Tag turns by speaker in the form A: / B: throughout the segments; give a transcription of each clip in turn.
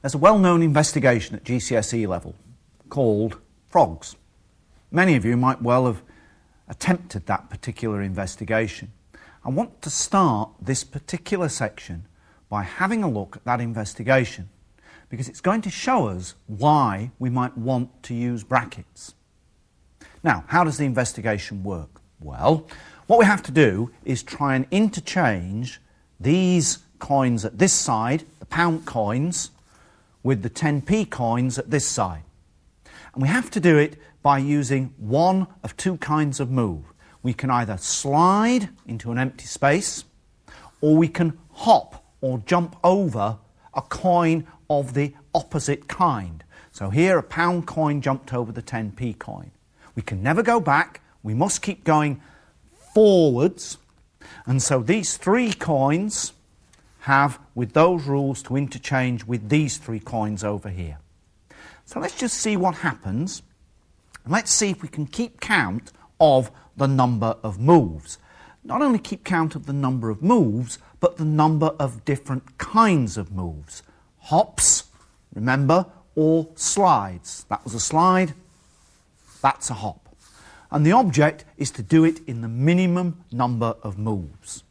A: There's a well-known investigation at GCSE level called frogs. Many of you might well have attempted that particular investigation. I want to start this particular section by having a look at that investigation because it's going to show us why we might want to use brackets. Now, how does the investigation work? Well, what we have to do is try and interchange these coins at this side, the pound coins, with the 10p coins at this side. And we have to do it by using one of two kinds of move. We can either slide into an empty space, or we can hop or jump over a coin of the opposite kind. So here a pound coin jumped over the 10p coin. We can never go back, we must keep going forwards, and so these three coins have, with those rules, to interchange with these three coins over here. So let's just see what happens, and let's see if we can keep count of the number of moves. Not only keep count of the number of moves, but the number of different kinds of moves. Hops, remember, or slides. That was a slide, that's a hop. And the object is to do it in the minimum number of moves.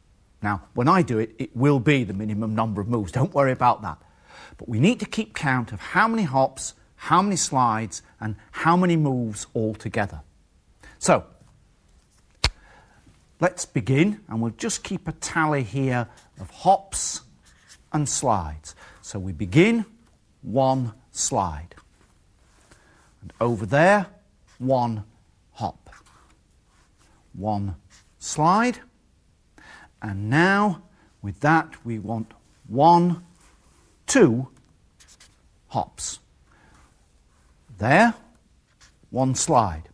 A: Now, when I do it, it will be the minimum number of moves. Don't worry about that. But we need to keep count of how many hops, how many slides, and how many moves altogether. So, let's begin, and we'll just keep a tally here of hops and slides. So we begin, one slide. And over there, one hop. One slide. And now, with that, we want two hops. There, one slide.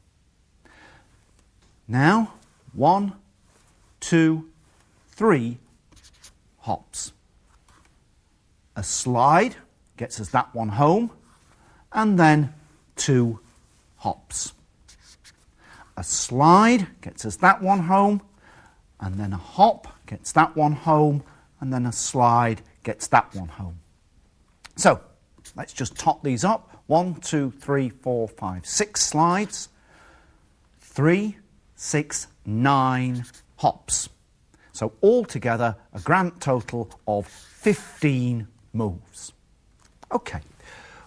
A: Now, 1, 2, 3 hops. A slide gets us that one home, and then 2 hops. A slide gets us that one home, and then a hop gets that one home, and then a slide gets that one home. So, let's just tot these up. 1, 2, 3, 4, 5, 6 slides. 3, 6, 9 hops. So altogether, a grand total of 15 moves. Okay,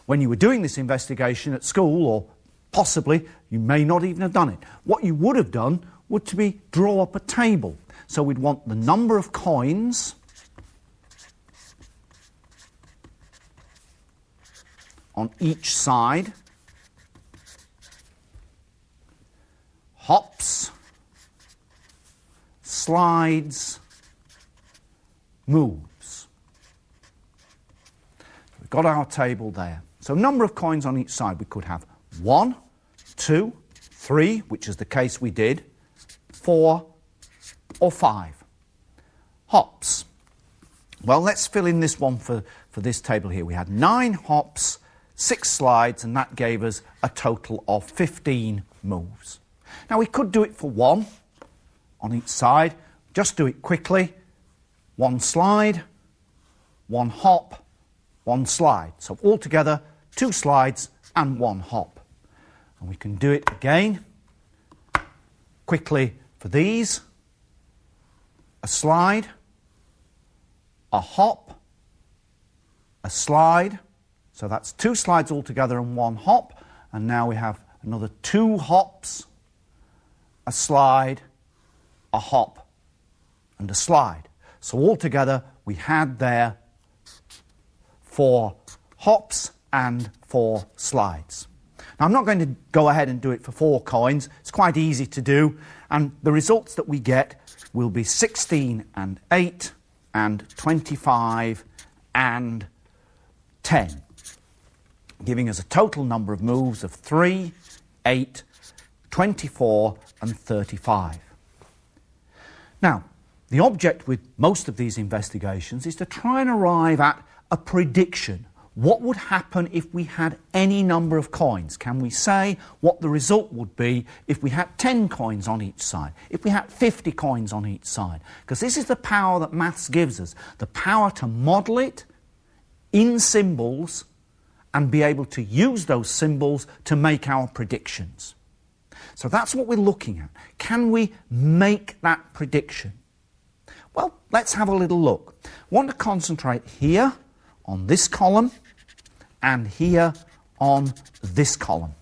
A: when you were doing this investigation at school, or possibly you may not even have done it, what you would have done would to be draw up a table. So we'd want the number of coins on each side, hops, slides, moves. We've got our table there. So number of coins on each side. We could have 1, 2, 3, which is the case we did, 4 or 5. Hops. Well, let's fill in this one for this table here. We had 9 hops, 6 slides, and that gave us a total of 15 moves. Now we could do it for 1 on each side. Just do it quickly. 1 slide, 1 hop, 1 slide. So altogether 2 slides and 1 hop. And we can do it again quickly for these. A slide, a hop, a slide. So that's 2 slides altogether and 1 hop. And now we have another 2 hops, a slide, a hop, and a slide. So altogether we had there 4 hops and 4 slides. Now I'm not going to go ahead and do it for 4 coins. It's quite easy to do, and the results that we get will be 16 and 8 and 25 and 10, giving us a total number of moves of 3, 8, 24 and 35. Now, the object with most of these investigations is to try and arrive at a prediction. What would happen if we had any number of coins? Can we say what the result would be if we had 10 coins on each side, if we had 50 coins on each side? Because this is the power that maths gives us, the power to model it in symbols and be able to use those symbols to make our predictions. So that's what we're looking at. Can we make that prediction? Well, let's have a little look. I want to concentrate here on this column and here on this column.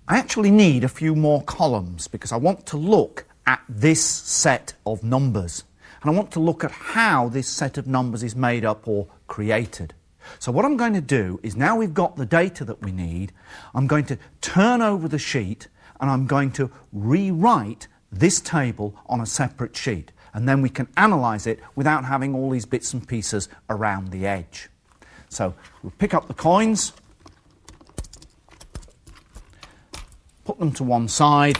A: I actually need a few more columns because I want to look at this set of numbers. And I want to look at how this set of numbers is made up or created. So what I'm going to do is, now we've got the data that we need, I'm going to turn over the sheet and I'm going to rewrite this table on a separate sheet. And then we can analyse it without having all these bits and pieces around the edge. So we'll pick up the coins, put them to one side,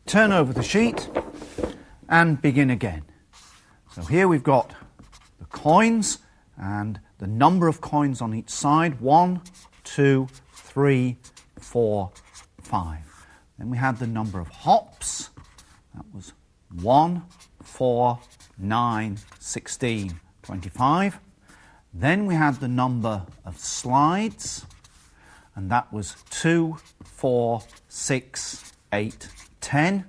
A: turn over the sheet and begin again. So here we've got the coins and the number of coins on each side: 1, 2, 3, 4, 5. Then we had the number of hops. That was 1, 4, 9, 16, 25. Then we had the number of slides, and that was 2, 4, 6, 8, 10.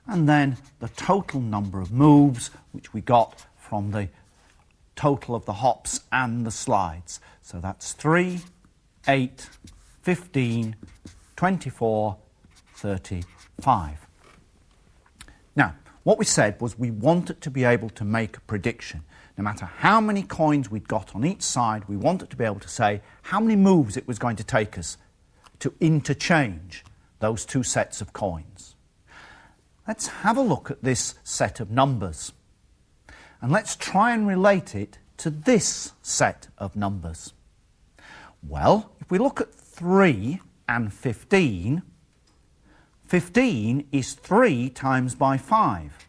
A: And then the total number of moves, which we got from the total of the hops and the slides. So that's 3, 8, 15, 24, 35. Now, what we said was we wanted to be able to make a prediction. No matter how many coins we'd got on each side, we wanted to be able to say how many moves it was going to take us to interchange those two sets of coins. Let's have a look at this set of numbers. And let's try and relate it to this set of numbers. Well, if we look at 3 and 15, 15 is 3 times by 5.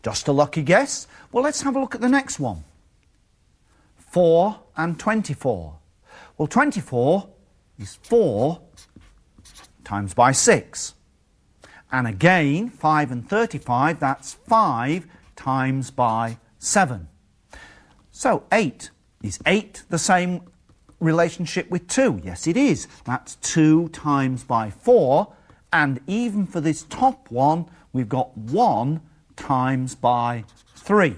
A: Just a lucky guess? Well, let's have a look at the next one. 4 and 24. Well, 24 is 4 times by 6. And again, 5 and 35, that's 5 times by 7. So 8. Is 8 the same relationship with 2? Yes, it is. That's 2 times by 4. And even for this top one, we've got 1 times by 3.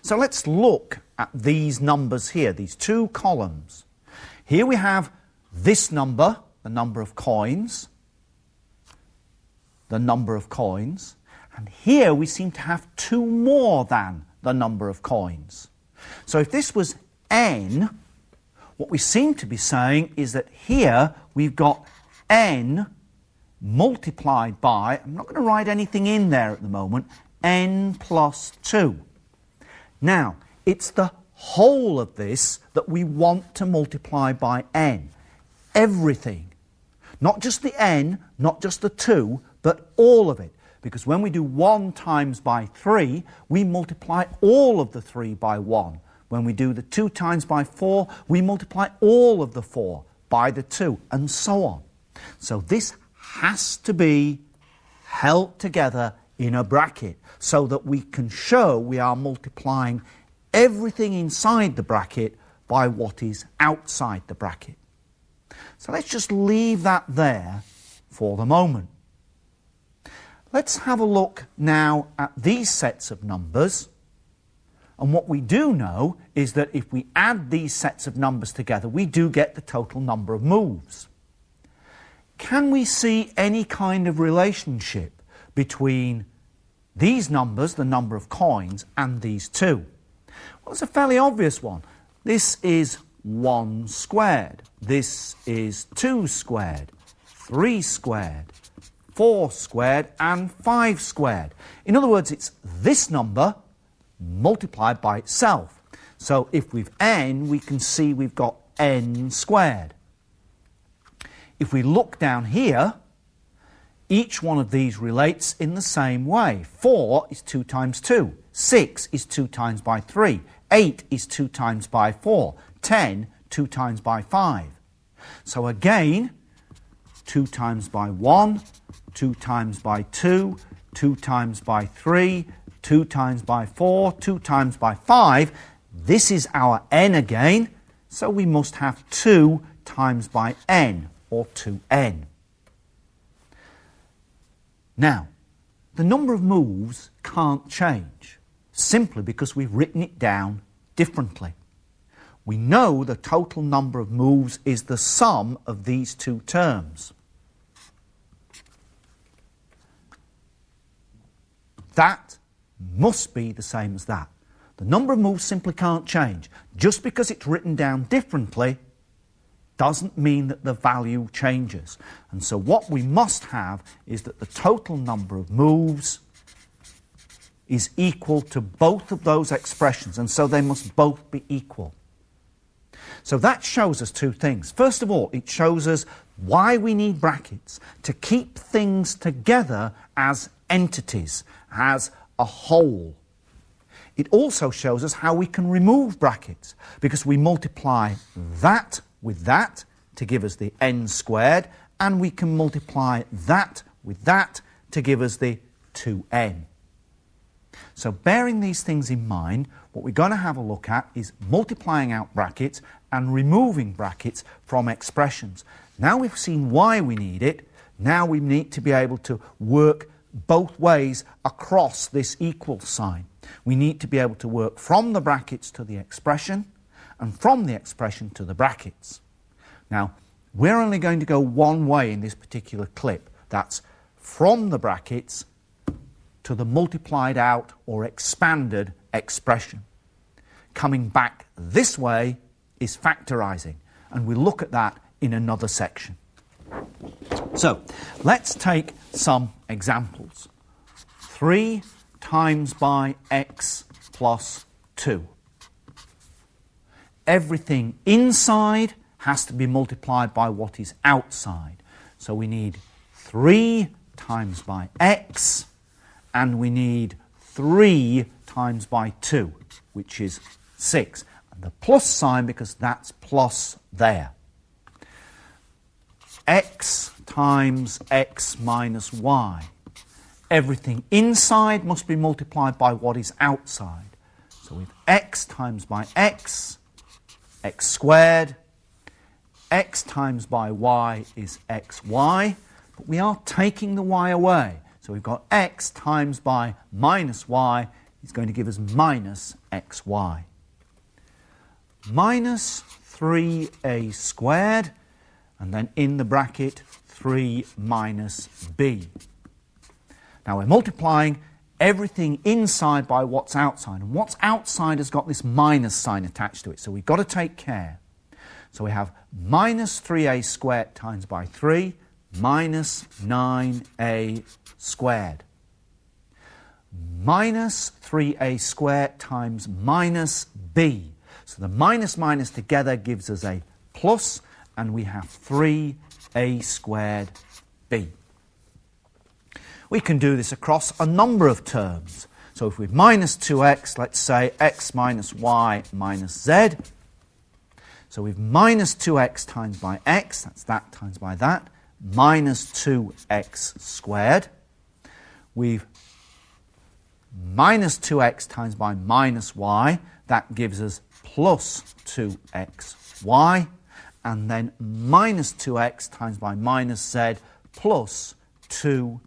A: So let's look at these numbers here, these two columns. Here we have this number, the number of coins, the number of coins, and here we seem to have 2 more than the number of coins. So if this was n, what we seem to be saying is that here we've got n multiplied by, I'm not going to write anything in there at the moment, n plus 2. Now, it's the whole of this that we want to multiply by n. Everything. Not just the n, not just the 2, but all of it. Because when we do 1 times by 3, we multiply all of the 3 by 1. When we do the 2 times by 4, we multiply all of the 4 by the 2, and so on. So this has to be held together in a bracket so that we can show we are multiplying everything inside the bracket by what is outside the bracket. So let's just leave that there for the moment. Let's have a look now at these sets of numbers. And what we do know is that if we add these sets of numbers together, we do get the total number of moves. Can we see any kind of relationship between these numbers, the number of coins, and these two? Well, it's a fairly obvious one. This is 1 squared. This is 2 squared, 3 squared, 4 squared, and 5 squared. In other words, it's this number multiplied by itself. So if we've n, we can see we've got n squared. If we look down here, each one of these relates in the same way. 4 is 2 times 2. 6 is 2 times by 3. 8 is 2 times by 4. 10, 2 times by 5. So again, 2 times by 1, 2 times by 2, 2 times by 3, 2 times by 4, 2 times by 5. This is our n again, so we must have 2 times by n, or 2n. Now, the number of moves can't change, simply because we've written it down differently. We know the total number of moves is the sum of these two terms. That must be the same as that. The number of moves simply can't change. Just because it's written down differently doesn't mean that the value changes. And so what we must have is that the total number of moves is equal to both of those expressions, and so they must both be equal. So that shows us two things. First of all, it shows us why we need brackets, to keep things together as entities, as a whole. It also shows us how we can remove brackets, because we multiply that with that to give us the n squared, and we can multiply that with that to give us the 2n. So bearing these things in mind, what we're going to have a look at is multiplying out brackets and removing brackets from expressions. Now we've seen why we need it, now we need to be able to work both ways across this equal sign. We need to be able to work from the brackets to the expression and from the expression to the brackets. Now, we're only going to go one way in this particular clip. That's from the brackets to the multiplied out or expanded expression. Coming back this way is factorising, and we'll look at that in another section. So, let's take some examples. 3 times by x plus 2. Everything inside has to be multiplied by what is outside. So we need 3 times by x, and we need 3 times by 2, which is 6. And the plus sign, because that's plus there. X times x minus y. Everything inside must be multiplied by what is outside. So with x times by x, x squared. X times by y is xy, but we are taking the y away. So we've got x times by minus y is going to give us minus xy. Minus 3a squared, and then in the bracket 3 minus b. Now we're multiplying everything inside by what's outside, and what's outside has got this minus sign attached to it, so we've got to take care. So we have minus 3a squared times by 3, minus 9a squared. Minus 3a squared times minus b. So the minus minus together gives us a plus, and we have 3a squared b. We can do this across a number of terms. So if we've minus 2x, let's say x minus y minus z. So we've minus 2x times by x, that's that times by that, minus 2x squared. We've minus 2x times by minus y, that gives us plus 2xy, and then minus 2x times by minus z plus 2xz.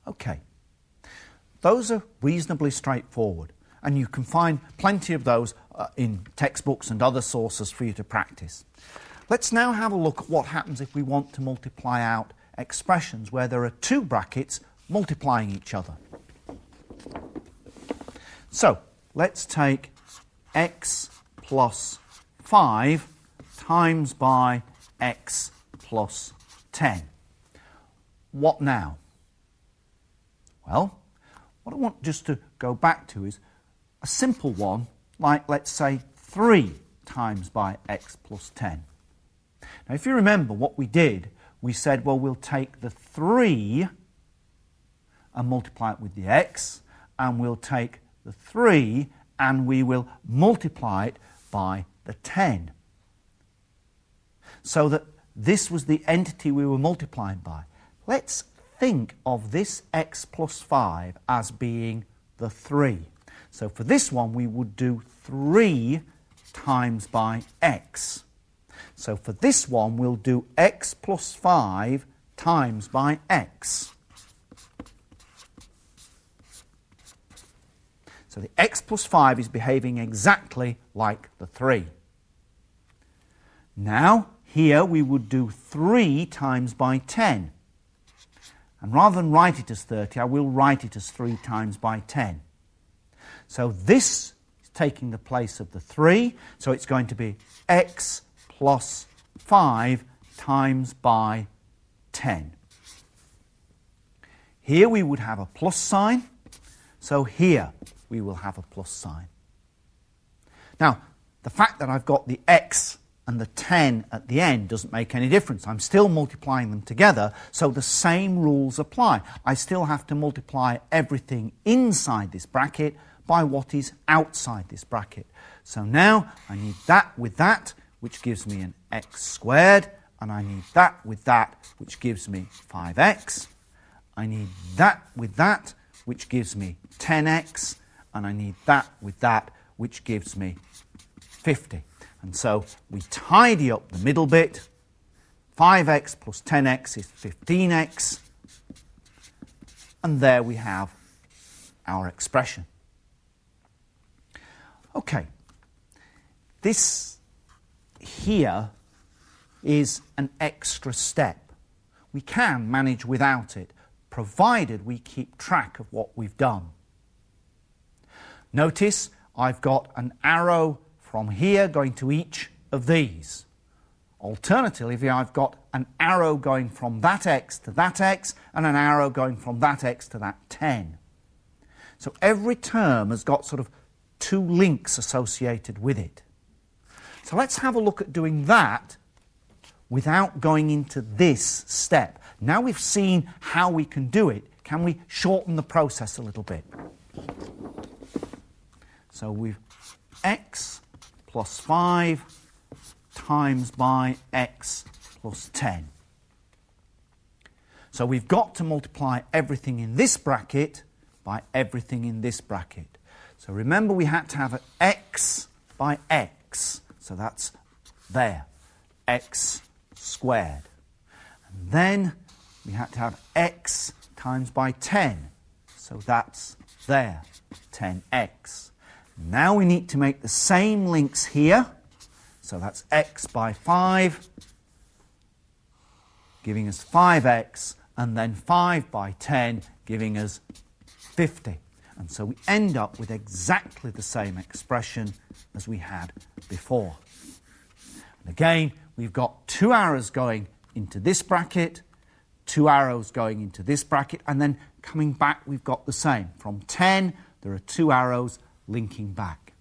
A: Okay, those are reasonably straightforward, and you can find plenty of those in textbooks and other sources for you to practice. Let's now have a look at what happens if we want to multiply out expressions where there are two brackets multiplying each other. So, let's take x plus 5 times by x plus 10. What now? Well, what I want just to go back to is a simple one, like let's say 3 times by x plus 10. Now if you remember what we did, we said, well, we'll take the 3 and multiply it with the x, and we'll take the 3 and we will multiply it by the 10. So that this was the entity we were multiplying by. Let's think of this x plus 5 as being the 3. So for this one, we would do 3 times by x. So for this one, we'll do x plus 5 times by x. So the x plus 5 is behaving exactly like the 3. Now, here we would do 3 times by 10. And rather than write it as 30, I will write it as 3 times by 10. So this is taking the place of the 3, so it's going to be x plus 5 times by 10. Here we would have a plus sign, so here we will have a plus sign. Now, the fact that I've got the x and the 10 at the end doesn't make any difference. I'm still multiplying them together, so the same rules apply. I still have to multiply everything inside this bracket by what is outside this bracket. So now I need that with that, which gives me an x squared, and I need that with that, which gives me 5x. I need that with that, which gives me 10x, and I need that with that, which gives me 50. And so we tidy up the middle bit. 5x plus 10x is 15x. And there we have our expression. Okay, this here is an extra step. We can manage without it, provided we keep track of what we've done. Notice I've got an arrow from here going to each of these. Alternatively, I've got an arrow going from that x to that x and an arrow going from that x to that 10. So every term has got sort of 2 links associated with it. So let's have a look at doing that without going into this step. Now we've seen how we can do it, can we shorten the process a little bit? So we've x plus 5 times by x plus 10. So we've got to multiply everything in this bracket by everything in this bracket. So remember we had to have an x by x. So that's there, x squared. And then we had to have x times by 10. So that's there, 10x. Now we need to make the same links here. So that's x by 5, giving us 5x, and then 5 by 10, giving us 50. And so we end up with exactly the same expression as we had before. And again, we've got 2 arrows going into this bracket, 2 arrows going into this bracket, and then coming back we've got the same. From 10, there are 2 arrows linking back.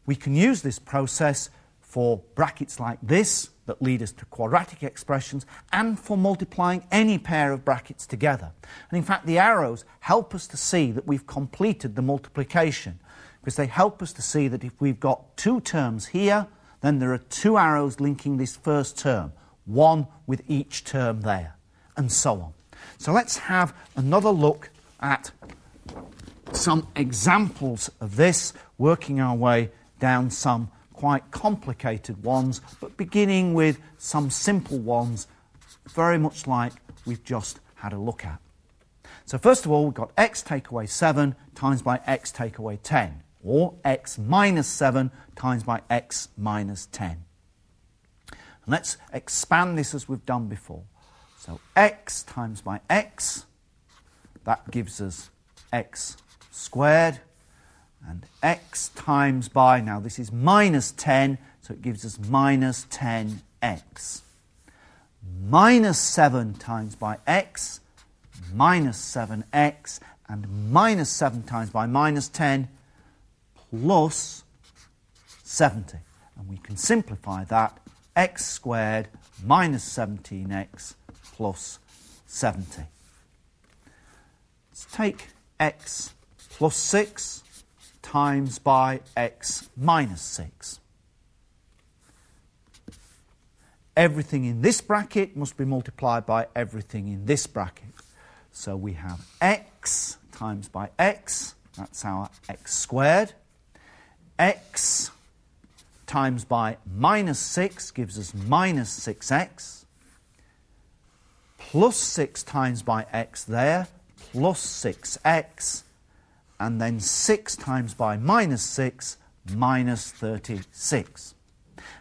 A: We can use this process for brackets like this that lead us to quadratic expressions and for multiplying any pair of brackets together. And in fact, the arrows help us to see that we've completed the multiplication, because they help us to see that if we've got 2 terms here, then there are 2 arrows linking this first term, 1 with each term there, and so on. So let's have another look at some examples of this, working our way down some quite complicated ones, but beginning with some simple ones, very much like we've just had a look at. So first of all, we've got x take away 7 times by x take away 10, or x minus 7 times by x minus 10. And let's expand this as we've done before. So x times by x, that gives us x squared, and x times by, now this is minus 10, so it gives us minus 10x. Minus 7 times by x, minus 7x, and minus 7 times by minus 10, plus 70. And we can simplify that, x squared minus 17x plus 70. Let's take x plus 6 times by x minus 6. everything in this bracket must be multiplied by everything in this bracket. So we have x times by x, that's our x squared. X times by minus 6 gives us minus 6x. Plus 6 times by x there, plus 6x. And then 6 times by minus 6, minus 36.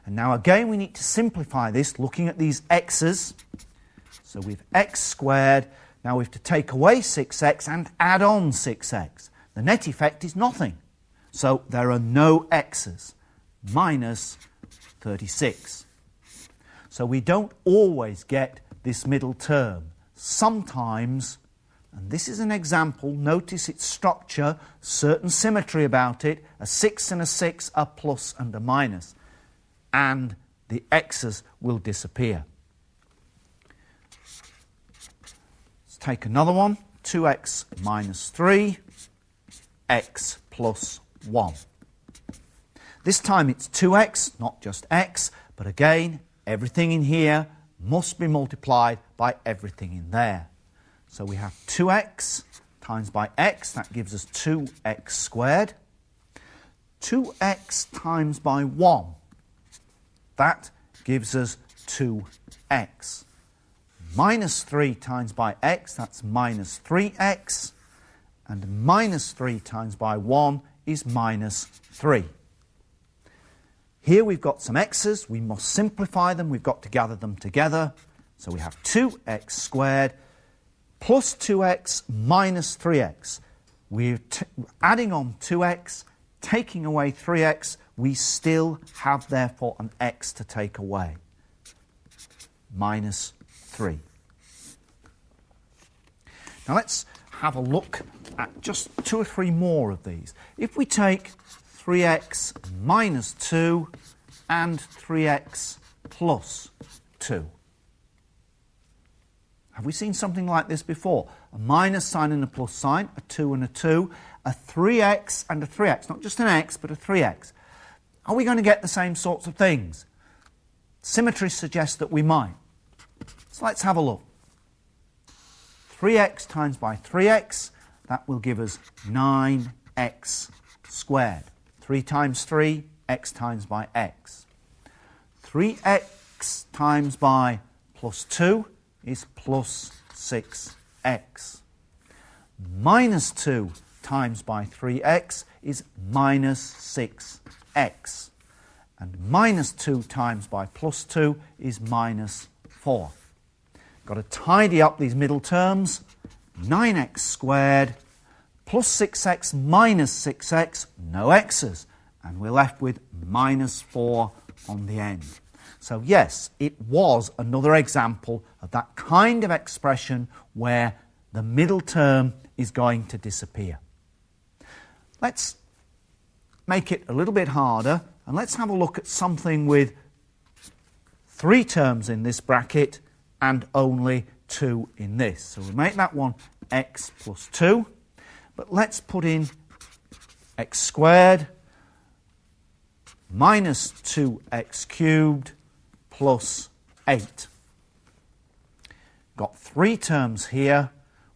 A: And now again we need to simplify this looking at these x's. So we've x squared. Now we have to take away 6x and add on 6x. The net effect is nothing. So there are no x's. Minus 36. So we don't always get this middle term. Sometimes, and this is an example, notice its structure, certain symmetry about it, a 6 and a 6, a plus and a minus. And the x's will disappear. Let's take another one. 2x minus 3, x plus 1. This time it's 2x, not just x, but again, everything in here must be multiplied by everything in there. So we have 2x times by x, that gives us 2x squared. 2x times by 1, that gives us 2x. Minus 3 times by x, that's minus 3x. And minus 3 times by 1 is minus 3. Here we've got some x's, we must simplify them, we've got to gather them together. So we have 2x squared plus 2x minus 3x. We're adding on 2x, taking away 3x, we still have therefore an x to take away. Minus 3. Now let's have a look at just 2 or 3 more of these. If we take 3x minus 2 and 3x plus 2. Have we seen something like this before? A minus sign and a plus sign, a 2 and a 2, a 3x and a 3x, not just an x, but a 3x. Are we going to get the same sorts of things? Symmetry suggests that we might. So let's have a look. 3x times by 3x, that will give us 9x squared. 3 times 3, x times by x. 3x times by plus 2 is plus 6x. Minus 2 times by 3x is minus 6x. And minus 2 times by plus 2 is minus 4. Got to tidy up these middle terms. 9x squared plus 6x minus 6x, no x's. And we're left with minus 4 on the end. So yes, it was another example of that kind of expression where the middle term is going to disappear. Let's make it a little bit harder and let's have a look at something with 3 terms in this bracket and only 2 in this. So we'll make that one x plus 2, but let's put in x squared minus 2x cubed plus 8. Got 3 terms here.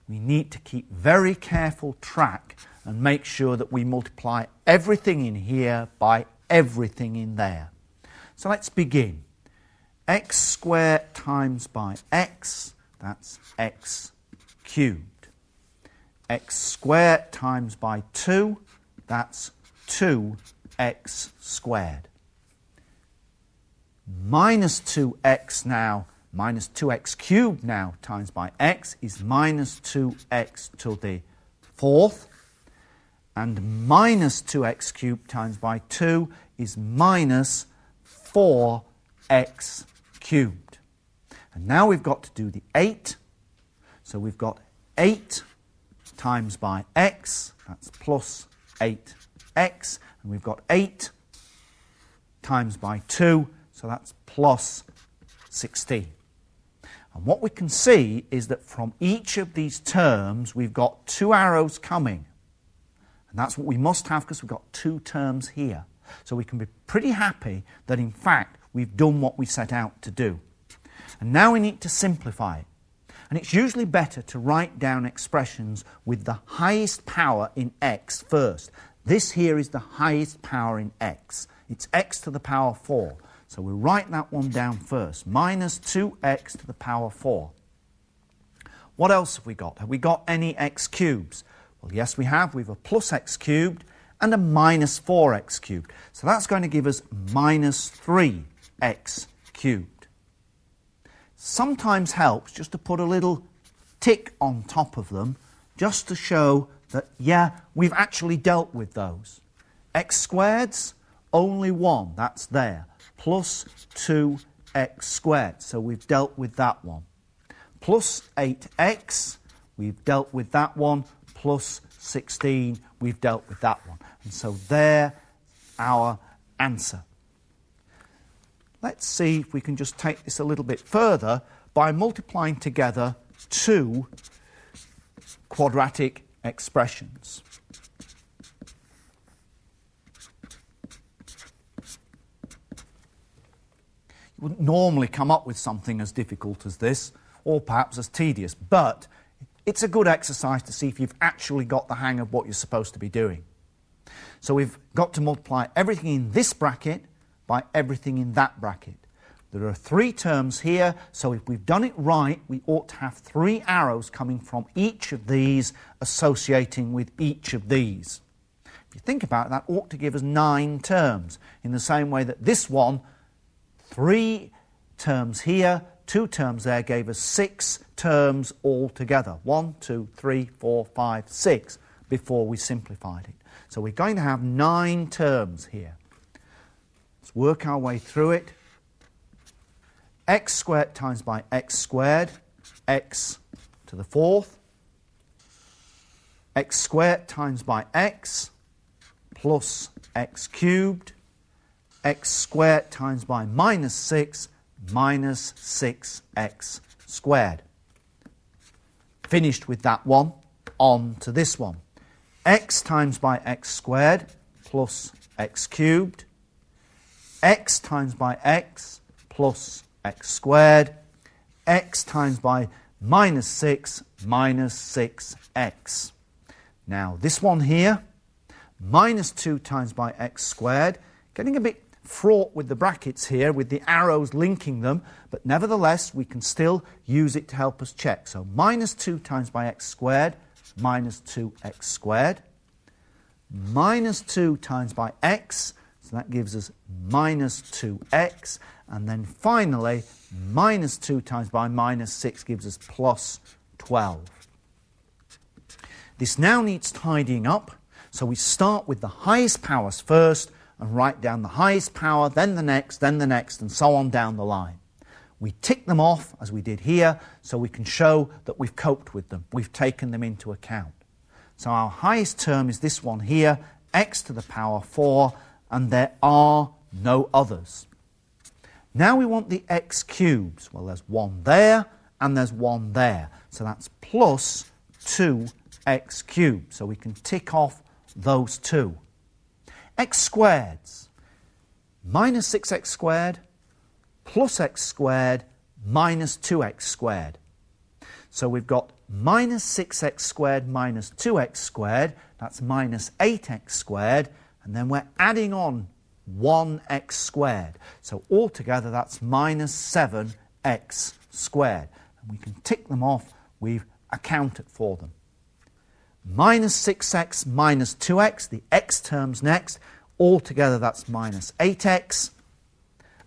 A: We need to keep very careful track and make sure that we multiply everything in here by everything in there. So let's begin. X squared times by x, that's x cubed. X squared times by 2, that's 2x squared. Minus 2x now, minus 2x cubed now times by x is minus 2x to the 4th. And minus 2x cubed times by 2 is minus 4x cubed. And now we've got to do the 8. So we've got 8 times by x, that's plus 8x. And we've got 8 times by 2, so that's plus 16. And what we can see is that from each of these terms we've got 2 arrows coming. And that's what we must have because we've got 2 terms here. So we can be pretty happy that in fact we've done what we set out to do. And now we need to simplify it. And it's usually better to write down expressions with the highest power in x first. This here is the highest power in x. It's x to the power 4. So we write that one down first. Minus 2x to the power 4. What else have we got? Have we got any x cubes? Well, yes, we have. We have a plus x cubed and a minus 4x cubed. So that's going to give us minus 3x cubed. Sometimes helps just to put a little tick on top of them just to show that, yeah, we've actually dealt with those. X squareds, only one, that's there. Plus 2x squared, so we've dealt with that one. Plus 8x, we've dealt with that one. Plus 16, we've dealt with that one. And so there, our answer. Let's see if we can just take this a little bit further by multiplying together two quadratic expressions. You wouldn't normally come up with something as difficult as this, or perhaps as tedious, but it's a good exercise to see if you've actually got the hang of what you're supposed to be doing. So we've got to multiply everything in this bracket by everything in that bracket. There are 3 terms here, so if we've done it right, we ought to have 3 arrows coming from each of these associating with each of these. If you think about it, that ought to give us 9 terms, in the same way that this one, 3 terms here, 2 terms there, gave us 6 terms altogether. 1, 2, 3, 4, 5, 6, before we simplified it. So we're going to have 9 terms here. Let's work our way through it. X squared times by x squared, x to the 4th. X squared times by x plus x cubed. X squared times by minus 6 minus 6x squared. Finished with that one, on to this one. X times by x squared plus x cubed. X times by x plus x squared. X times by minus 6 minus 6x. Now this one here, minus 2 times by x squared, getting a bit fraught with the brackets here, with the arrows linking them, but nevertheless we can still use it to help us check. So minus 2 times by x squared, minus 2x squared. Minus 2 times by x, so that gives us minus 2x. And then finally, minus 2 times by minus 6 gives us plus 12. This now needs tidying up, so we start with the highest powers first and write down the highest power, then the next, and so on down the line. We tick them off, as we did here, so we can show that we've coped with them. We've taken them into account. So our highest term is this one here, x to the power 4, and there are no others. Now we want the x cubes. Well, there's one there, and there's one there. So that's plus 2x cubed. So we can tick off those two. X squareds, minus 6x squared plus x squared minus 2x squared. So we've got minus 6x squared minus 2x squared, that's minus 8x squared, and then we're adding on 1x squared. So altogether that's minus 7x squared. And we can tick them off, we've accounted for them. Minus 6x minus 2x, the x terms next, altogether that's minus 8x.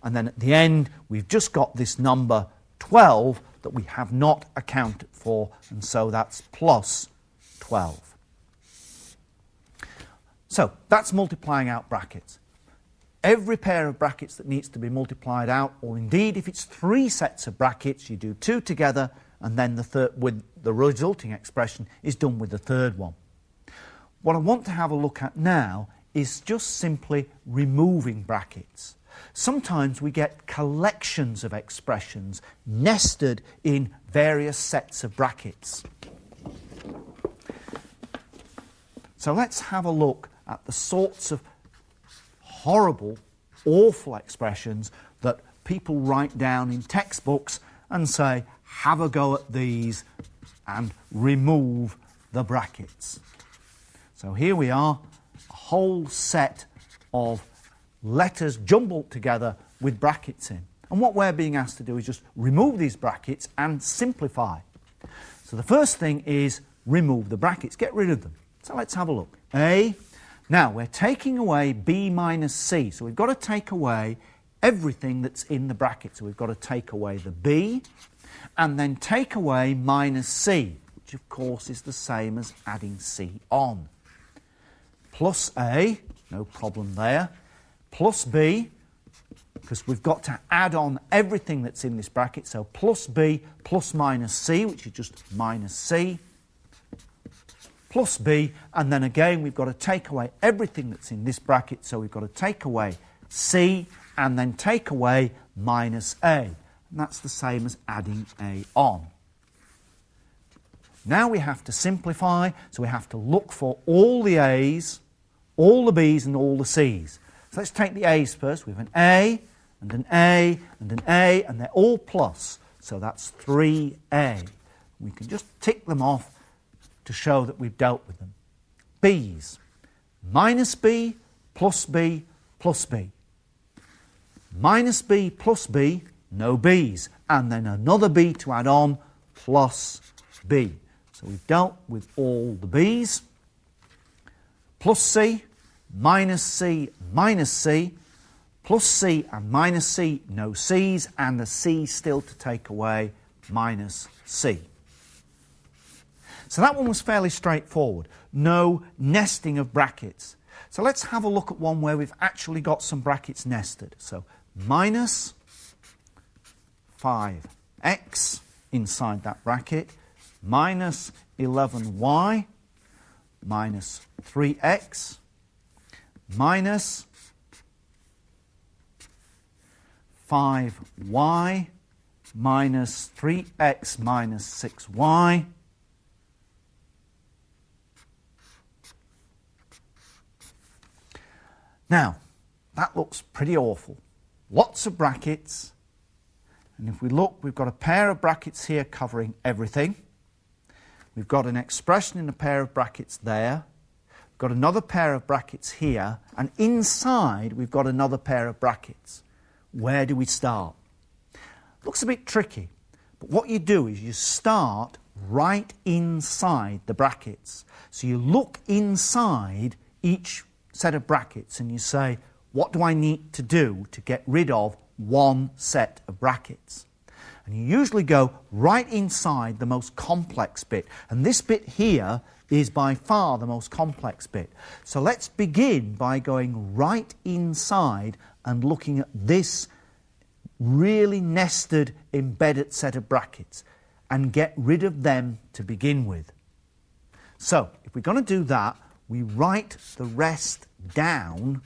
A: And then at the end, we've just got this number 12 that we have not accounted for, and so that's plus 12. So that's multiplying out brackets. Every pair of brackets that needs to be multiplied out, or indeed if it's 3 sets of brackets, you do 2 together, and then the third, with the resulting expression, is done with the third one. What I want to have a look at now is just simply removing brackets. Sometimes we get collections of expressions nested in various sets of brackets. So let's have a look at the sorts of horrible, awful expressions that people write down in textbooks and say, have a go at these and remove the brackets. So here we are, a whole set of letters jumbled together with brackets in. And what we're being asked to do is just remove these brackets and simplify. So the first thing is remove the brackets, get rid of them. So let's have a look. A. Now we're taking away B minus C. So we've got to take away everything that's in the bracket. So we've got to take away the B and then take away minus C, which of course is the same as adding C on. Plus A, no problem there, plus B, because we've got to add on everything that's in this bracket, so plus B plus minus C, which is just minus C, plus B, and then again we've got to take away everything that's in this bracket, so we've got to take away C and then take away minus A. And that's the same as adding A on. Now we have to simplify, so we have to look for all the A's, all the B's and all the C's. So let's take the A's first. We have an A and an A and an A, and they're all plus. So that's 3A. We can just tick them off to show that we've dealt with them. B's. Minus B plus B plus B. Minus B plus B, no B's. And then another B to add on, plus B. So we've dealt with all the B's. Plus C, minus C, minus C, plus C and minus C, no C's, and the C still to take away, minus C. So that one was fairly straightforward. No nesting of brackets. So let's have a look at one where we've actually got some brackets nested. So minus 5x inside that bracket, minus 11y, minus 3x, minus 5y, minus 3x minus 6y, now, that looks pretty awful. Lots of brackets, and if we look, we've got a pair of brackets here covering everything. We've got an expression in a pair of brackets there. We've got another pair of brackets here, and inside we've got another pair of brackets. Where do we start? Looks a bit tricky, but what you do is you start right inside the brackets. So you look inside each set of brackets and you say, what do I need to do to get rid of one set of brackets? And you usually go right inside the most complex bit. And this bit here is by far the most complex bit. So let's begin by going right inside and looking at this really nested, embedded set of brackets and get rid of them to begin with. So if we're going to do that, we write the rest down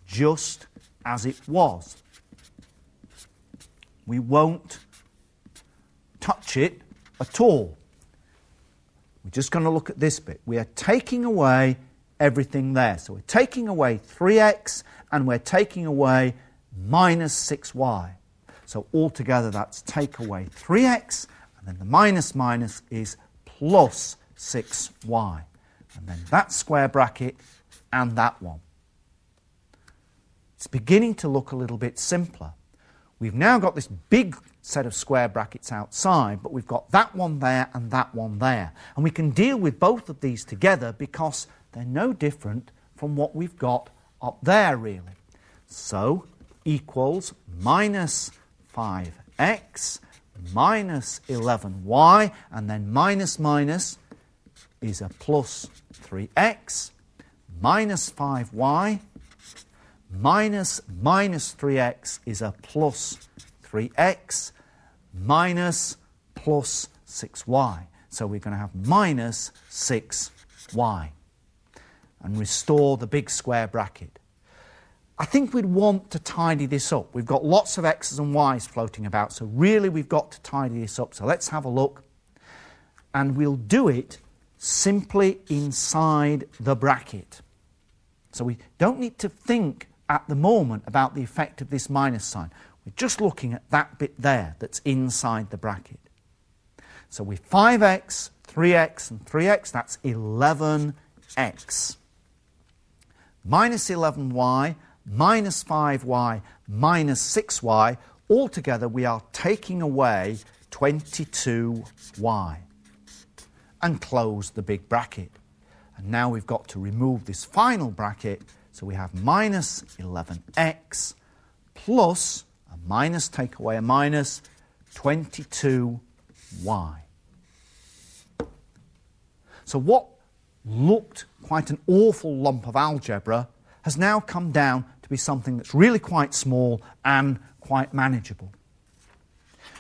A: just as it was. We won't touch it at all. We're just going to look at this bit. We are taking away everything there. So we're taking away 3x and we're taking away minus 6y. So altogether that's take away 3x and then the minus minus is plus 6y. And then that square bracket and that one. It's beginning to look a little bit simpler. We've now got this big set of square brackets outside, but we've got that one there and that one there. And we can deal with both of these together because they're no different from what we've got up there, really. So, equals minus 5x minus 11y, and then minus minus is a plus 3x, minus 5y, minus minus 3x is a plus 3x, minus plus 6y. So we're going to have minus 6y. And restore the big square bracket. I think we'd want to tidy this up. We've got lots of x's and y's floating about, so really we've got to tidy this up. So let's have a look. And we'll do it simply inside the bracket. So we don't need to think at the moment about the effect of this minus sign. We're just looking at that bit there that's inside the bracket. So with 5x, 3x and 3x, that's 11x. Minus 11y, minus 5y, minus 6y. Altogether, we are taking away 22y. And close the big bracket. And now we've got to remove this final bracket. So we have minus 11x plus a minus, take away a minus, 22y. So what looked quite an awful lump of algebra has now come down to be something that's really quite small and quite manageable.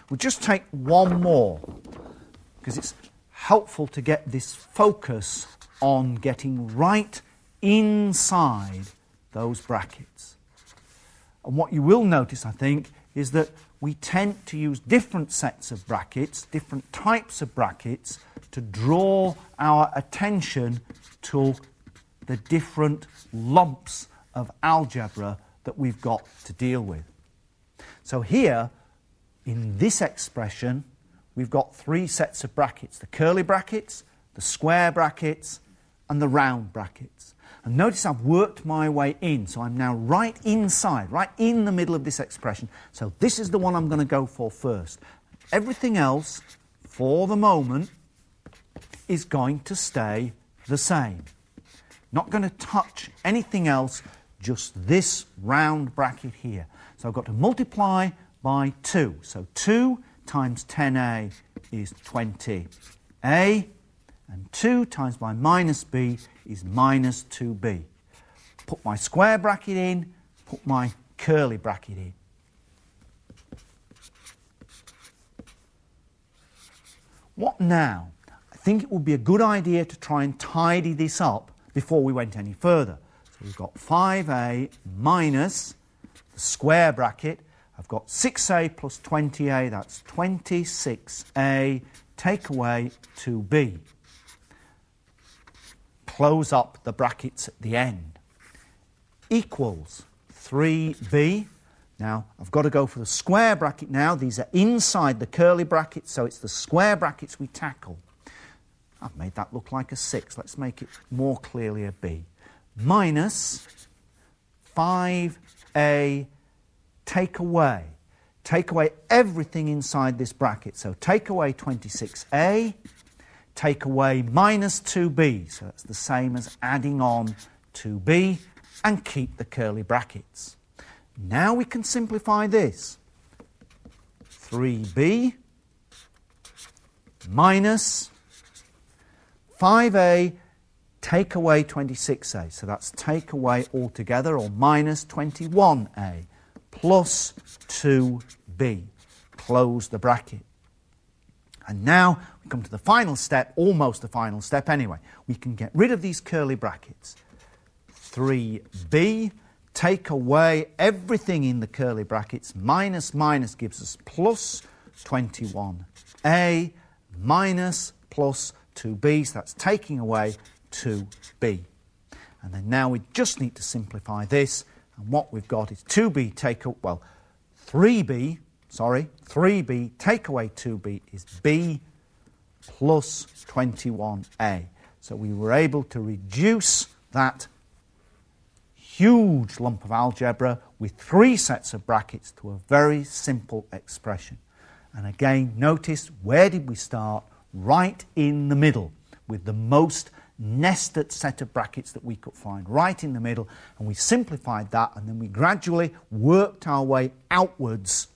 A: We'll just take one more, because it's helpful to get this focus on getting right inside those brackets. And what you will notice, I think, is that we tend to use different sets of brackets, different types of brackets, to draw our attention to the different lumps of algebra that we've got to deal with. So here, in this expression, we've got three sets of brackets: the curly brackets, the square brackets, and the round brackets. And notice I've worked my way in, so I'm now right inside, right in the middle of this expression. So this is the one I'm going to go for first. Everything else, for the moment, is going to stay the same. Not going to touch anything else, just this round bracket here. So I've got to multiply by 2. So 2 times 10a is 20a, and 2 times by minus b is minus 2b. Put my square bracket in, put my curly bracket in. What now? I think it would be a good idea to try and tidy this up before we went any further. So we've got 5a minus the square bracket. I've got 6a plus 20a, that's 26a, take away 2b. Close up the brackets at the end. Equals 3b. Now, I've got to go for the square bracket now. These are inside the curly brackets, so it's the square brackets we tackle. I've made that look like a 6. Let's make it more clearly a b. Minus 5a, take away. Take away everything inside this bracket. So take away 26a, take away minus 2b. So that's the same as adding on 2b, and keep the curly brackets. Now we can simplify this. 3b minus 5a, take away 26a. So that's take away altogether, or minus 21a, plus 2b. Close the bracket. And now we come to the final step, almost the final step anyway. We can get rid of these curly brackets. 3b, take away everything in the curly brackets. Minus minus gives us plus 21a, minus plus 2b, so that's taking away 2b. And then now we just need to simplify this, and what we've got is 3b, take away 2b is b plus 21a. So we were able to reduce that huge lump of algebra with three sets of brackets to a very simple expression. And again, notice, where did we start? Right in the middle, with the most nested set of brackets that we could find, right in the middle, and we simplified that, and then we gradually worked our way outwards,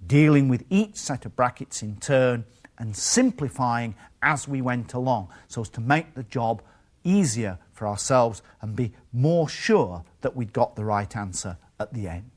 A: dealing with each set of brackets in turn and simplifying as we went along, so as to make the job easier for ourselves and be more sure that we'd got the right answer at the end.